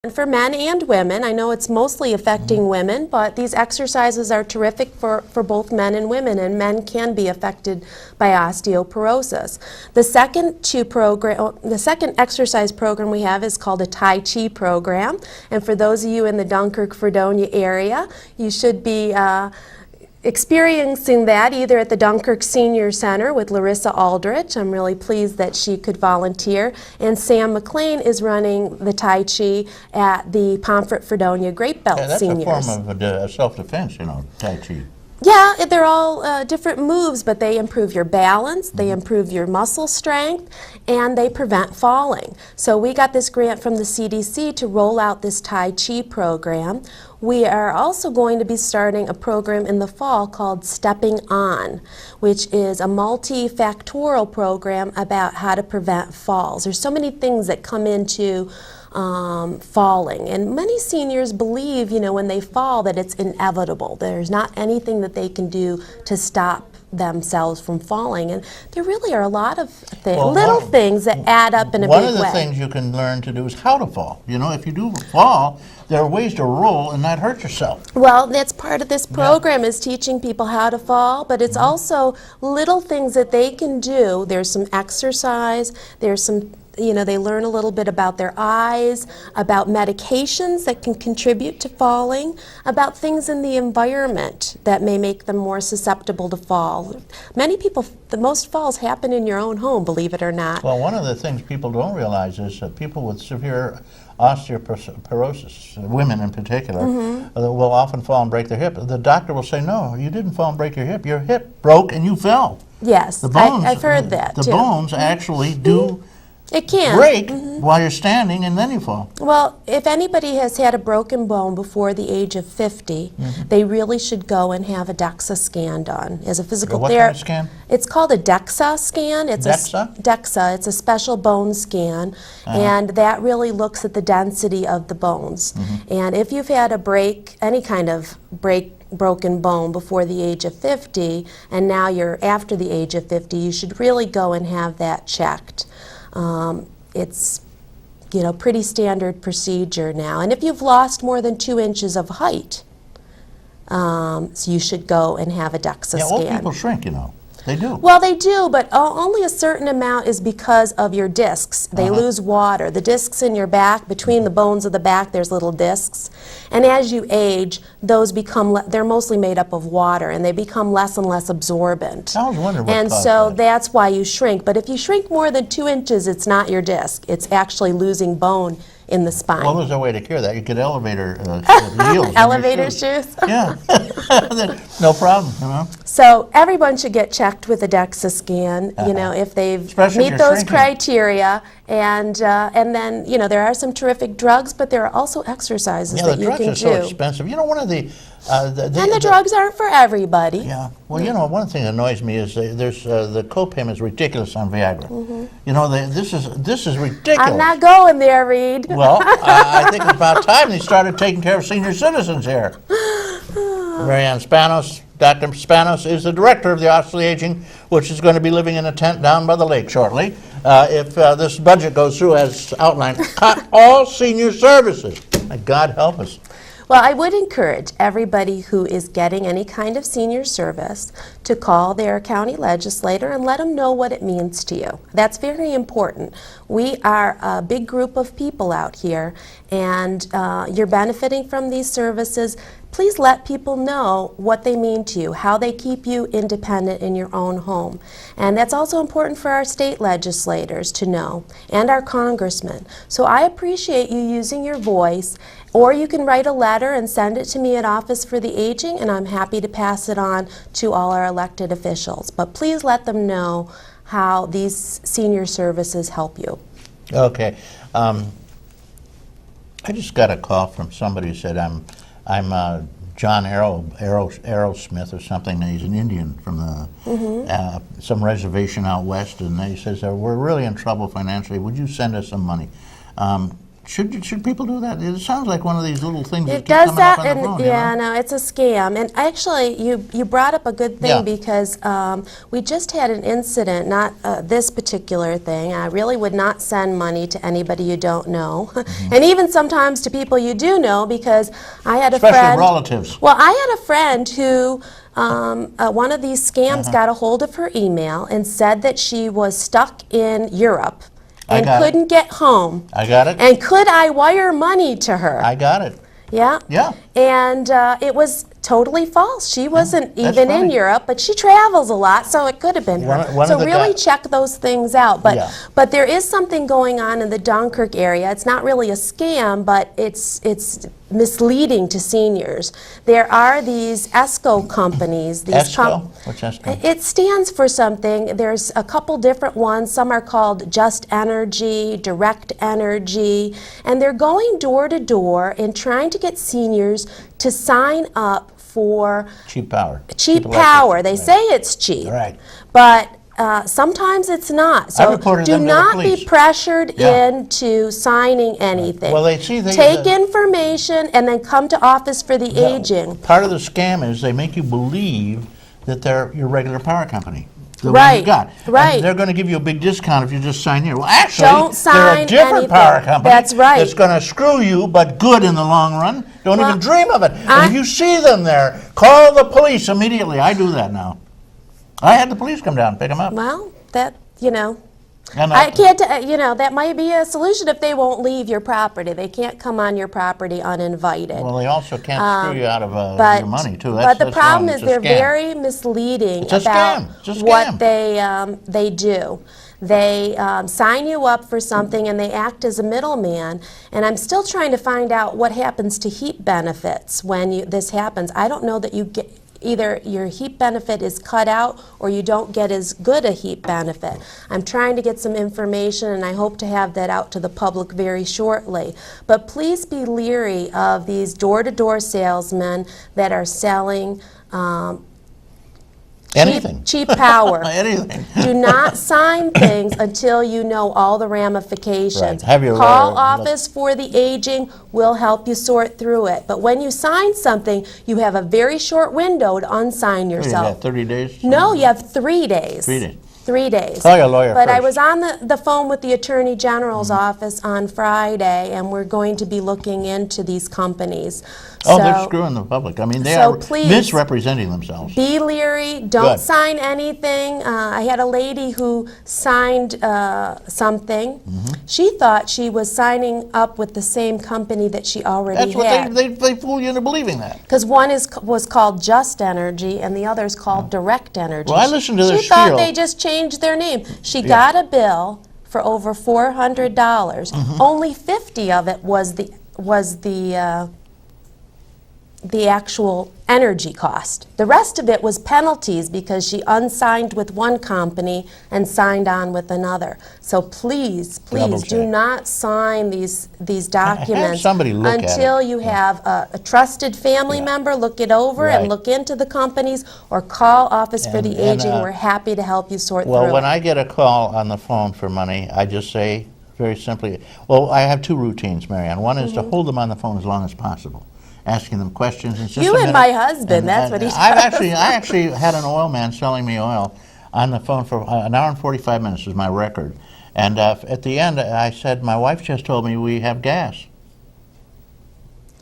And for men and women, I know it's mostly affecting women, but these exercises are terrific for both men and women, and men can be affected by osteoporosis. The second exercise program we have is called a Tai Chi program, and for those of you in the Dunkirk-Fredonia area, you should be experiencing that either at the Dunkirk Senior Center with Larissa Aldrich. I'm really pleased that she could volunteer. And Sam McLean is running the Tai Chi at the Pomfret Fredonia Great Belt Seniors. That's a form of self-defense, you know, Tai Chi. Yeah, they're all different moves, but they improve your balance, they improve your muscle strength, and they prevent falling. So we got this grant from the CDC to roll out this Tai Chi program. We are also going to be starting a program in the fall called Stepping On, which is a multifactorial program about how to prevent falls. There's so many things that come into falling, and many seniors believe, you know, when they fall that it's inevitable. There's not anything that they can do to stop themselves from falling, and there really are a lot of little things that add up in a big way. One of the things you can learn to do is how to fall. You know, if you do fall, there are ways to roll and not hurt yourself. Well, that's part of this program, is teaching people how to fall, but it's also little things that they can do. There's some exercise, there's some, you know, they learn a little bit about their eyes, about medications that can contribute to falling, about things in the environment that may make them more susceptible to fall. Many people, the most falls happen in your own home, believe it or not. Well, one of the things people don't realize is that people with severe osteoporosis, women in particular, will often fall and break their hip. The doctor will say, no, you didn't fall and break your hip. Your hip broke and you fell. Yes, the bones, I've heard that the too. The bones actually do it can break while you're standing, and then you fall. Well, if anybody has had a broken bone before the age of 50, they really should go and have a DEXA scan done. As a physical therapist. What kind of scan? It's called a DEXA scan. It's DEXA. It's a special bone scan, and that really looks at the density of the bones. And if you've had a break, any kind of broken bone before the age of 50, and now you're after the age of 50, you should really go and have that checked. It's, you know, pretty standard procedure now. And if you've lost more than 2 inches of height, so you should go and have a DEXA scan. Old people shrink, you know. They do. Well, they do, but only a certain amount is because of your discs. They lose water. The discs in your back, between the bones of the back, there's little discs. And as you age, those become, they're mostly made up of water, and they become less and less absorbent. I was wondering what And caused so that. that's why you shrink. But if you shrink more than 2 inches, it's not your disc. It's actually losing bone in the spine. Well, there's a way to cure that. You get elevator heels. Elevator shoes? Yeah. No problem, you know. So everyone should get checked with a DEXA scan, you know, if they've Especially if meet you're those shrinking. criteria, and then, you know, there are some terrific drugs, but there are also exercises that you can do. Yeah, the drugs are so expensive. You know, one of the and the drugs aren't for everybody. Yeah. Well, you know, one thing that annoys me is there's the copayment is ridiculous on Viagra. You know, this is ridiculous. I'm not going there, Reed. Well, I think it's about time they started taking care of senior citizens here. Marianne Spanos, Dr. Spanos is the director of the Office of Aging, which is going to be living in a tent down by the lake shortly. If this budget goes through as outlined, cut all senior services. May God help us. Well, I would encourage everybody who is getting any kind of senior service to call their county legislator and let them know what it means to you. That's very important. We are a big group of people out here, and you're benefiting from these services. Please let people know what they mean to you, how they keep you independent in your own home. And that's also important for our state legislators to know, and our congressmen. So I appreciate you using your voice, or you can write a letter and send it to me at Office for the Aging, and I'm happy to pass it on to all our elected officials. But please let them know how these senior services help you. Okay. I just got a call from somebody who said, I'm John Arrowsmith or something. He's an Indian from the some reservation out west, and he says, we're really in trouble financially. Would you send us some money? Should people do that? It sounds like one of these little things that It keep does coming up that, on the and phone. yeah, no, it's a scam. And actually, you brought up a good thing Yeah. because we just had an incident, not this particular thing. I really would not send money to anybody you don't know, and even sometimes to people you do know, because I had a Especially friend. relatives. Well, I had a friend who. One of these scams got a hold of her email and said that she was stuck in Europe and got it. couldn't get home. I got it. And could I wire money to her? I got it. Yeah. Yeah. And it was totally false. She wasn't that's even in funny. Europe, but she travels a lot, so it could have been her. One So of the really guy- check those things out. But Yeah. but there is something going on in the Dunkirk area. It's not really a scam, but it's misleading to seniors. There are these ESCO companies. These ESCO? What's ESCO? It stands for something. There's a couple different ones. Some are called Just Energy, Direct Energy, and they're going door to door and trying to get seniors to sign up for Cheap power. cheap electricity. power. They Right. say it's cheap, Right. but sometimes it's not. So reported do them to the not be police. pressured Yeah. into signing anything. Well, Take information and then come to office for the aging. Part of the scam is they make you believe that they're your regular power company. The one Right, you got. right. And they're going to give you a big discount if you just sign here. Well, actually, Don't they're a sign different anything. power company. That's right. That's going to screw you, but good in the long run. Don't Well, even dream of it. And if you see them there, call the police immediately. I do that now. I had the police come down and pick them up. Well, that, And I can't, that might be a solution if they won't leave your property. They can't come on your property uninvited. Well, they also can't screw you out of But, your money, too. but the that's problem wrong. is It's a they're scam. very misleading It's a about scam. It's a scam. what they do. They sign you up for something and they act as a middleman. And I'm still trying to find out what happens to heat benefits when this happens. I don't know that you get. Either your heat benefit is cut out or you don't get as good a heat benefit. I'm trying to get some information and I hope to have that out to the public very shortly. But please be leery of these door-to-door salesmen that are selling Anything. cheap power. Anything. Do not sign things until you know all the ramifications. Right. Have your Call lawyer Office for the Aging. We'll help you sort through it. But when you sign something, you have a very short window to unsign What do you yourself. got, 30 days? No, you have 3 days. 3 days. 3 days. Call your lawyer But I first. was on the phone with the Attorney General's office on Friday, and we're going to be looking into these companies. Oh, they're So screwing the public. I mean, they so are please, misrepresenting themselves. be leery. Don't Good. sign anything. I had a lady who signed something. Mm-hmm. She thought she was signing up with the same company that she already That's what had. they fool you into believing that. Because one was called Just Energy and the other is called Direct Energy. Well, I listened to their She thought spiel. they just changed their name. She got a bill for over $400. Mm-hmm. Only 50 of it was the actual energy cost. The rest of it was penalties because she unsigned with one company and signed on with another. So please, Double please do check. not sign these documents somebody look at until it. you have a trusted family member look it over Right. and look into the companies, or call Office for the And, Aging. We're happy to help you sort Well, through when it. I get a call on the phone for money, I just say very simply, well, I have 2 routines, Marianne. One is to hold them on the phone as long as possible, asking them questions. It's just You a and minute. my husband, that's what he I does. actually had an oil man selling me oil on the phone for an hour and 45 minutes was my record. And at the end, I said, my wife just told me we have gas.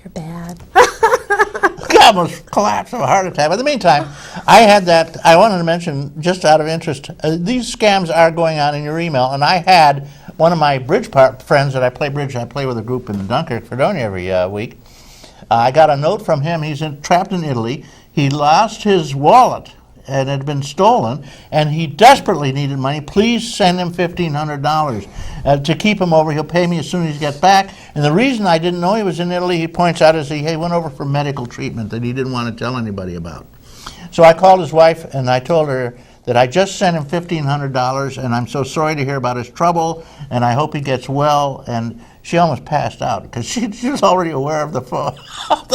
You're bad. I almost collapsed of a heart attack. But in the meantime, I had that. I wanted to mention, just out of interest, these scams are going on in your email. And I had one of my bridge friends that I play bridge. I play with a group in Dunkirk, Fredonia every week. I got a note from him. He's trapped in Italy. He lost his wallet and it had been stolen, and he desperately needed money. Please send him $1,500 to keep him over. He'll pay me as soon as he gets back. And the reason I didn't know he was in Italy, he points out, is he went over for medical treatment that he didn't want to tell anybody about. So I called his wife and I told her that I just sent him $1,500 and I'm so sorry to hear about his trouble and I hope he gets well. And she almost passed out because she was already aware of the phone, of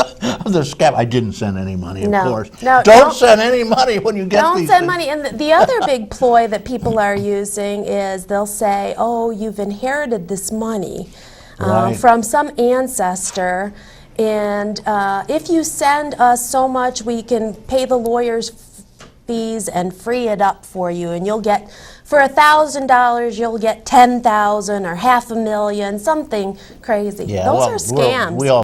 the scam. I didn't send any money, of No. course. No, don't send any money when you get Don't these send things. money. And the other big ploy that people are using is they'll say, oh, you've inherited this money. Right. from some ancestor. And if you send us so much, we can pay the lawyers fees and free it up for you. And you'll get, for $1,000, you'll get 10,000 or $500,000, something crazy. Yeah, Those well, are scams. we all